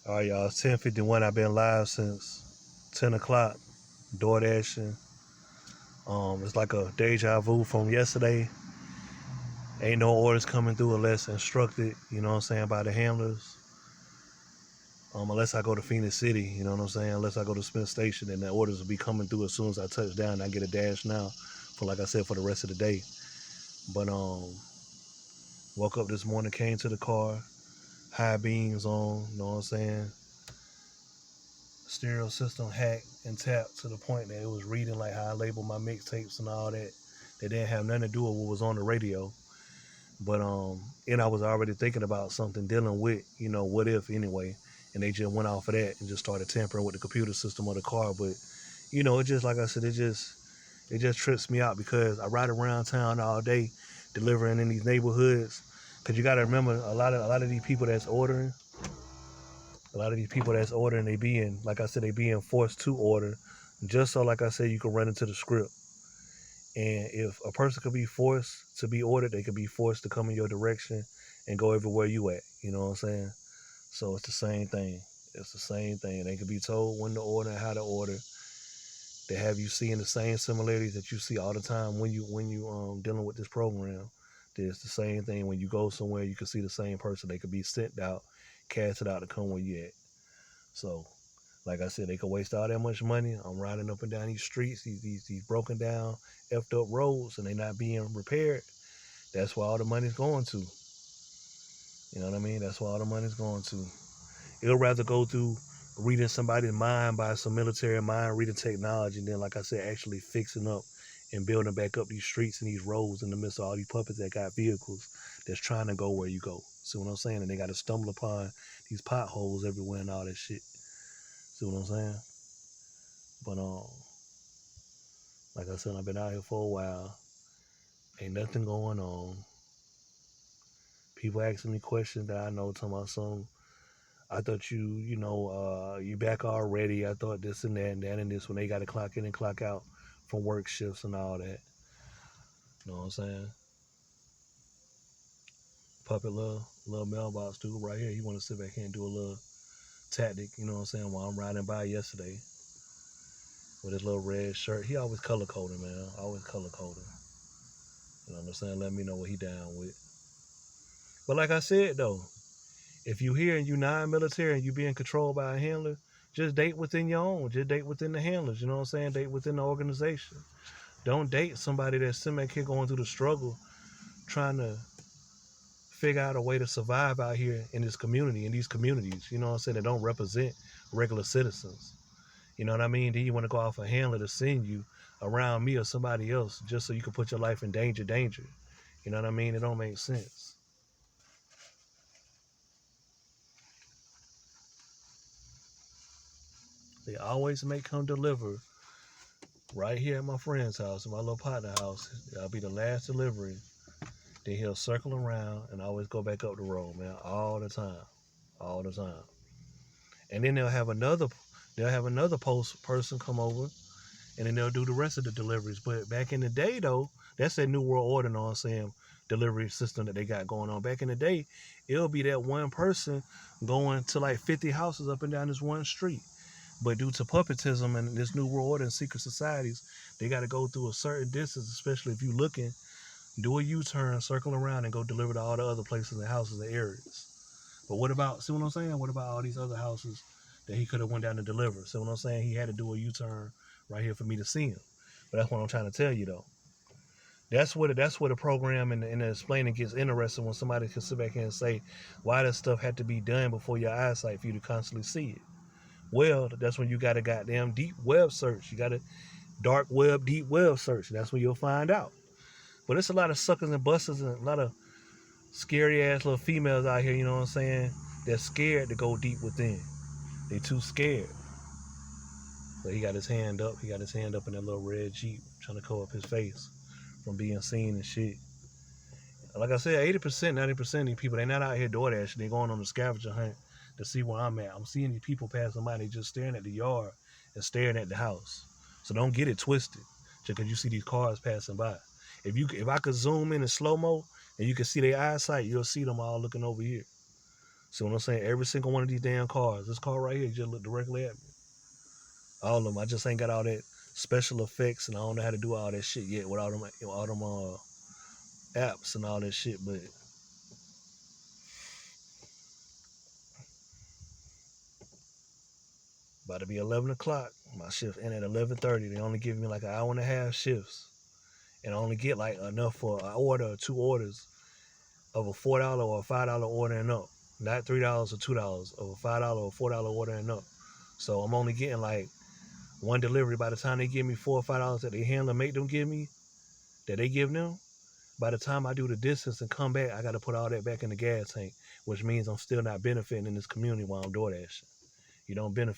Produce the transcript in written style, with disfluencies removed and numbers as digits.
All right, y'all. It's 10:51. I've been live since 10 o'clock. Doordashin. It's like a deja vu from yesterday. Ain't no orders coming through unless instructed, you know what I'm saying, by the handlers. Unless I go to Phoenix City, you know what I'm saying? Unless I go to Smith Station, and the orders will be coming through as soon as I touch down. And I get a dash now for, like I said, for the rest of the day. But woke up this morning, came to the car, high beams on, you know what I'm saying? Stereo system hacked and tapped to the point that it was reading like how I labeled my mixtapes and all that. They didn't have nothing to do with what was on the radio. But and I was already thinking about something dealing with, what if anyway. And they just went off of that and just started tampering with the computer system of the car. But, it just, like I said, it just trips me out because I ride around town all day delivering in these neighborhoods. Cause you gotta remember a lot of these people that's ordering, they being, like I said, they being forced to order just so, like I said, you can run into the script. And if a person could be forced to be ordered, they could be forced to come in your direction and go everywhere you at. You know what I'm saying? So it's the same thing. It's the same thing. They could be told when to order and how to order. They have you seeing the same similarities that you see all the time when you dealing with this program. It's the same thing when you go somewhere. You can see the same person. They could be sent out, casted out to come where you at. So, like I said, they could waste all that much money. I'm riding up and down these streets, these broken down, effed up roads, and they not being repaired. That's where all the money's going to. You know what I mean? That's where all the money's going to. It'll rather go through reading somebody's mind by some military mind reading technology than, like I said, actually fixing up and building back up these streets and these roads in the midst of all these puppets that got vehicles that's trying to go where you go. See what I'm saying? And they got to stumble upon these potholes everywhere and all that shit. See what I'm saying? But like I said, I've been out here for a while. Ain't nothing going on. People asking me questions that I know, talking about some. I thought you back already. I thought this and that and that and this when they got to clock in and clock out from work shifts and all that. You know what I'm saying? Puppet little mailbox dude right here. He want to sit back here and do a little tactic. You know what I'm saying? While I'm riding by yesterday with his little red shirt. He always color coding, man. Always color coding. You know what I'm saying? Let me know what he down with. But like I said though, if you here and you non-military and you being controlled by a handler, just date within your own. Just date within the handlers. You know what I'm saying? Date within the organization. Don't date somebody that's sitting back here going through the struggle, trying to figure out a way to survive out here in this community, in these communities. You know what I'm saying? That don't represent regular citizens. You know what I mean? Then you want to go off a handler to send you around me or somebody else just so you can put your life in danger. You know what I mean? It don't make sense. They always make come deliver right here at my friend's house, my little partner house. I'll be the last delivery. Then he'll circle around and always go back up the road, man, all the time. All the time. And then they'll have another post person come over and then they'll do the rest of the deliveries. But back in the day though, that's that New World Order, you know what I'm saying, delivery system that they got going on. Back in the day, it'll be that one person going to like 50 houses up and down this one street. But due to puppetism and this New World Order and secret societies, they got to go through a certain distance, especially if you looking, do a U-turn, circle around, and go deliver to all the other places and houses and areas. But what about, see what I'm saying? What about all these other houses that he could have went down to deliver? See what I'm saying? He had to do a U-turn right here for me to see him. But that's what I'm trying to tell you, though. That's where the program and the explaining gets interesting when somebody can sit back here and say, why does stuff have to be done before your eyesight for you to constantly see it? Well, that's when you got a goddamn deep web search. You got a dark web, deep web search. That's when you'll find out. But it's a lot of suckers and busters and a lot of scary ass little females out here, you know what I'm saying? They're scared to go deep within. They too scared. But he got his hand up. He got his hand up in that little red Jeep trying to cover up his face from being seen and shit. Like I said, 80%, 90% of these people, they're not out here DoorDashing. They're going on a scavenger hunt to see where I'm at. I'm seeing these people passing by. They just staring at the yard and staring at the house. So don't get it twisted just because you see these cars passing by. If I could zoom in slow-mo and you can see their eyesight, you'll see them all looking over here. So what I'm saying, every single one of these damn cars, this car right here, just look directly at me. All of them. I just ain't got all that special effects, and I don't know how to do all that shit yet with all them apps and all that shit. But about to be 11 o'clock. My shift end at 11:30. They only give me like an hour and a half shifts, and I only get like enough for an order or two orders of a $4 or a $5 order and up, not $3 or $2 of a $5 or $4 order and up. So I'm only getting like one delivery. By the time they give me $4 or $5 that they handle make them give me, that they give them, by the time I do the distance and come back, I got to put all that back in the gas tank, which means I'm still not benefiting in this community while I'm DoorDashing. You don't benefit.